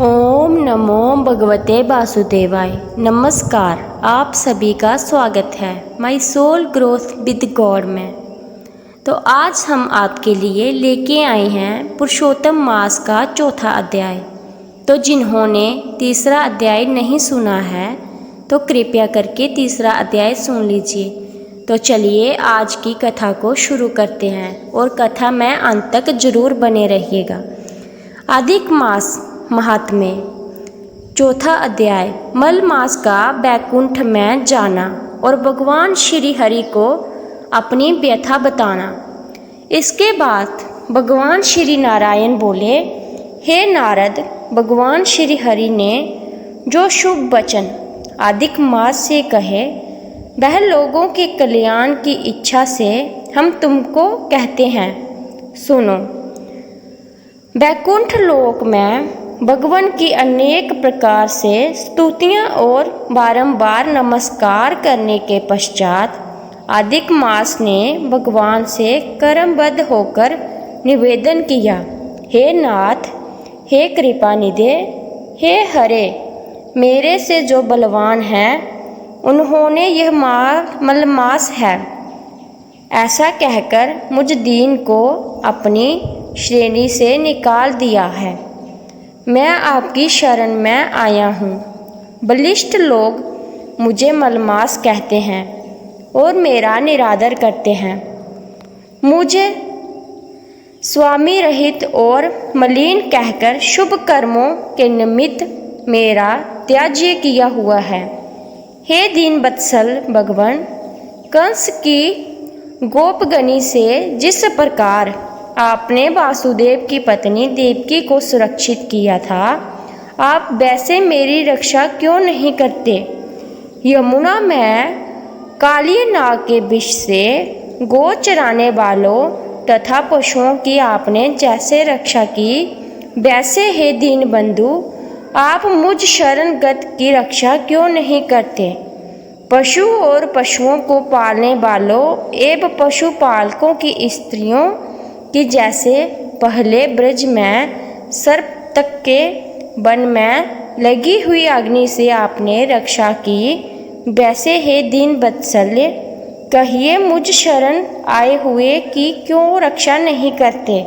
ओम नमो भगवते वासुदेवाय। नमस्कार, आप सभी का स्वागत है my soul growth with God में। तो आज हम आपके लिए लेके आए हैं पुरुषोत्तम मास का चौथा अध्याय। तो जिन्होंने तीसरा अध्याय नहीं सुना है तो कृपया करके तीसरा अध्याय सुन लीजिए। तो चलिए आज की कथा को शुरू करते हैं और कथा में अंत तक जरूर बने रहिएगा। अधिक मास महात्म्य, चौथा अध्याय, मल मास का बैकुंठ में जाना और भगवान श्री हरि को अपनी व्यथा बताना। इसके बाद भगवान श्री नारायण बोले, हे नारद, भगवान श्री हरि ने जो शुभ वचन अधिक मास से कहे वह लोगों के कल्याण की इच्छा से हम तुमको कहते हैं, सुनो। बैकुंठ लोक में भगवान की अनेक प्रकार से स्तुतियाँ और बारंबार नमस्कार करने के पश्चात अधिक मास ने भगवान से कर्मबद्ध होकर निवेदन किया, हे नाथ, हे कृपानिधे, हे हरे, मेरे से जो बलवान हैं उन्होंने यह मलमास है। ऐसा कहकर मुझ दीन को अपनी श्रेणी से निकाल दिया है। मैं आपकी शरण में आया हूँ। बलिष्ठ लोग मुझे मलमास कहते हैं और मेरा निरादर करते हैं। मुझे स्वामी रहित और मलिन कहकर शुभ कर्मों के निमित्त मेरा त्याज्य किया हुआ है। हे दीन वत्सल भगवान, कंस की गोपगणी से जिस प्रकार आपने वासुदेव की पत्नी देवकी को सुरक्षित किया था, आप वैसे मेरी रक्षा क्यों नहीं करते? यमुना में काली नाग के विष से गो चराने वालों तथा पशुओं की आपने जैसे रक्षा की, वैसे हे दीन बंधु, आप मुझ शरणगत की रक्षा क्यों नहीं करते? पशु और पशुओं को पालने वालों एवं पशुपालकों की स्त्रियों कि जैसे पहले ब्रज में सर्प तक के वन में लगी हुई अग्नि से आपने रक्षा की, वैसे हे दीन वत्सल्य, कहिए मुझ शरण आए हुए की क्यों रक्षा नहीं करते?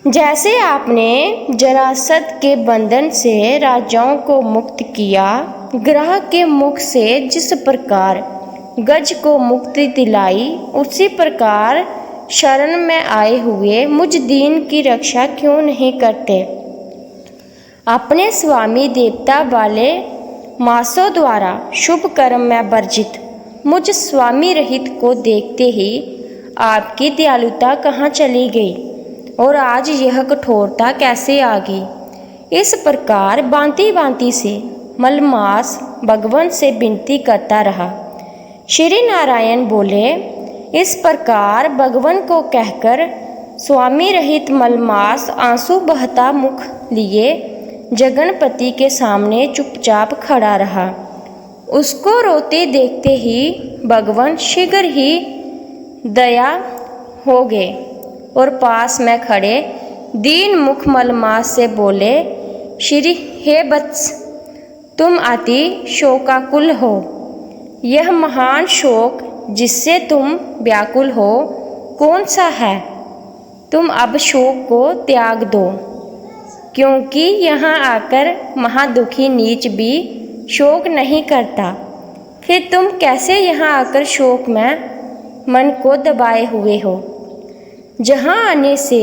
जैसे आपने जरासत के बंधन से राजाओं को मुक्त किया, ग्रह के मुख से जिस प्रकार गज को मुक्ति दिलाई, उसी प्रकार शरण में आए हुए मुझ दीन की रक्षा क्यों नहीं करते? अपने स्वामी देवता वाले मासों द्वारा शुभ कर्म में वर्जित मुझ स्वामी रहित को देखते ही आपकी दयालुता कहाँ चली गई और आज यह कठोरता कैसे आ गई? इस प्रकार भांति भांति से मलमास भगवान से विनती करता रहा। श्री नारायण बोले, इस प्रकार भगवान को कहकर स्वामी रहित मलमास आंसू बहता मुख लिए जगन्पति के सामने चुपचाप खड़ा रहा। उसको रोते देखते ही भगवान शीघ्र ही दया हो गए और पास में खड़े दीन मुख मलमास से बोले, श्री हे वत्स, तुम अति शोकाकुल हो। यह महान शोक जिससे तुम व्याकुल हो कौन सा है? तुम अब शोक को त्याग दो, क्योंकि यहाँ आकर महादुखी नीच भी शोक नहीं करता। फिर तुम कैसे यहाँ आकर शोक में मन को दबाए हुए हो? जहाँ आने से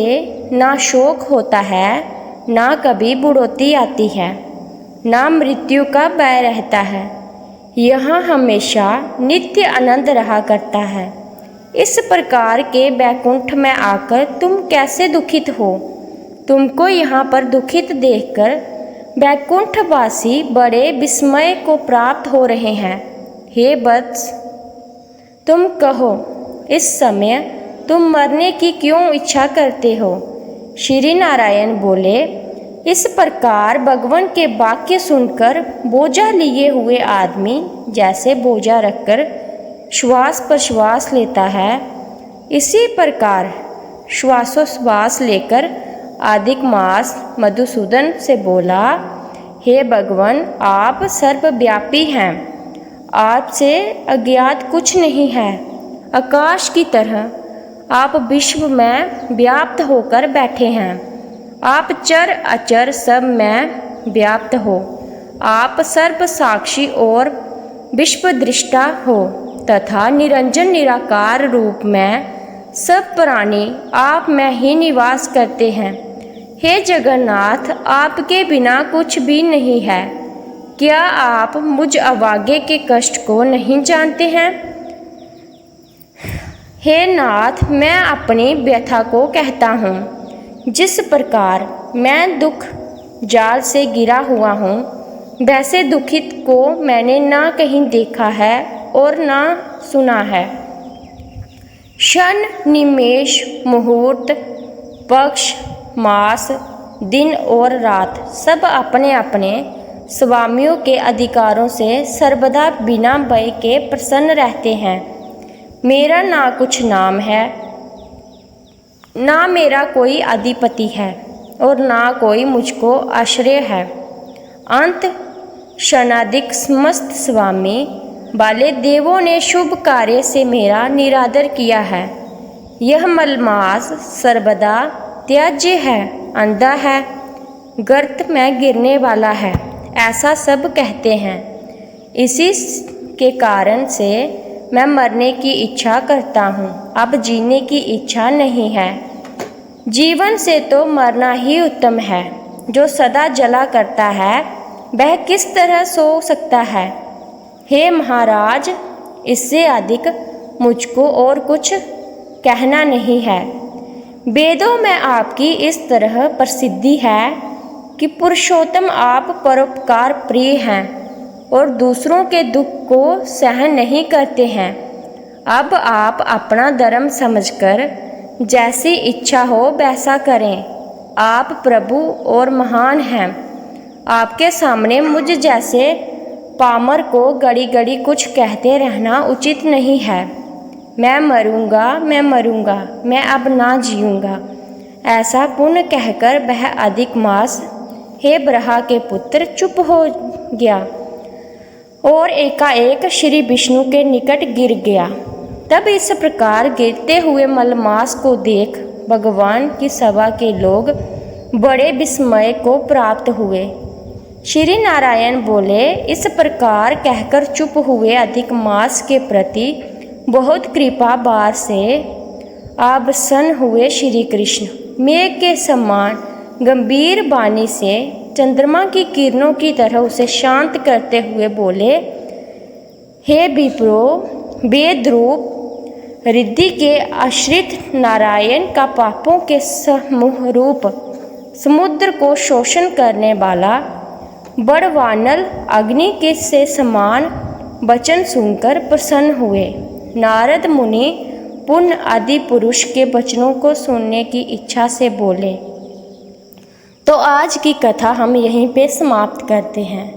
ना शोक होता है, ना कभी बुढ़ोती आती है, ना मृत्यु का भय रहता है। यहाँ हमेशा नित्य आनंद रहा करता है। इस प्रकार के बैकुंठ में आकर तुम कैसे दुखित हो? तुमको यहाँ पर दुखित देखकर बैकुंठवासी बड़े विस्मय को प्राप्त हो रहे हैं। हे वत्स, तुम कहो, इस समय तुम मरने की क्यों इच्छा करते हो? श्री नारायण बोले, इस प्रकार भगवान के वाक्य सुनकर बोझा लिए हुए आदमी जैसे बोझा रखकर श्वास प्रश्वास लेता है, इसी प्रकार श्वासोश्वास लेकर अधिक मास मधुसूदन से बोला, हे भगवान, आप सर्वव्यापी हैं, आपसे अज्ञात कुछ नहीं है। आकाश की तरह आप विश्व में व्याप्त होकर बैठे हैं। आप चर अचर सब में व्याप्त हो। आप सर्व साक्षी और विश्वदृष्टा हो तथा निरंजन निराकार रूप में सब प्राणी आप में ही निवास करते हैं। हे जगन्नाथ, आपके बिना कुछ भी नहीं है। क्या आप मुझ अभागे के कष्ट को नहीं जानते हैं? हे नाथ, मैं अपनी व्यथा को कहता हूँ। जिस प्रकार मैं दुख जाल से गिरा हुआ हूँ, वैसे दुखित को मैंने ना कहीं देखा है और ना सुना है। क्षण, निमेष, मुहूर्त, पक्ष, मास, दिन और रात सब अपने अपने स्वामियों के अधिकारों से सर्वदा बिना भय के प्रसन्न रहते हैं। मेरा ना कुछ नाम है, ना मेरा कोई अधिपति है और ना कोई मुझको आश्रय है। अंत क्षणाधिक समस्त स्वामी वाले देवों ने शुभ कार्य से मेरा निरादर किया है। यह मलमास सर्वदा त्याज्य है, अंधा है, गर्त में गिरने वाला है, ऐसा सब कहते हैं। इसी के कारण से मैं मरने की इच्छा करता हूँ, अब जीने की इच्छा नहीं है। जीवन से तो मरना ही उत्तम है। जो सदा जला करता है वह किस तरह सो सकता है? हे महाराज, इससे अधिक मुझको और कुछ कहना नहीं है। वेदों में आपकी इस तरह प्रसिद्धि है कि पुरुषोत्तम आप परोपकार प्रिय हैं और दूसरों के दुख को सहन नहीं करते हैं। अब आप अपना धर्म समझकर जैसी इच्छा हो वैसा करें। आप प्रभु और महान हैं। आपके सामने मुझ जैसे पामर को घड़ी घड़ी कुछ कहते रहना उचित नहीं है। मैं मरूंगा, मैं मरूंगा, मैं अब ना जीऊँगा, ऐसा पुण्य कहकर वह अधिक मास हे ब्रहा के पुत्र चुप हो गया और एकाएक श्री विष्णु के निकट गिर गया। तब इस प्रकार गिरते हुए मलमास को देख भगवान की सभा के लोग बड़े विस्मय को प्राप्त हुए। श्री नारायण बोले, इस प्रकार कहकर चुप हुए अधिक मास के प्रति बहुत कृपा भार से आबसन हुए श्री कृष्ण मेघ के समान गंभीर वाणी से चंद्रमा की किरणों की तरह उसे शांत करते हुए बोले, हे विप्रो, वेद रूप रिद्धि के आश्रित नारायण का पापों के समूह रूप समुद्र को शोषण करने वाला बड़वानल अग्नि के से समान वचन सुनकर प्रसन्न हुए। नारद मुनि पुण्य आदि पुरुष के वचनों को सुनने की इच्छा से बोले। तो आज की कथा हम यहीं पे समाप्त करते हैं।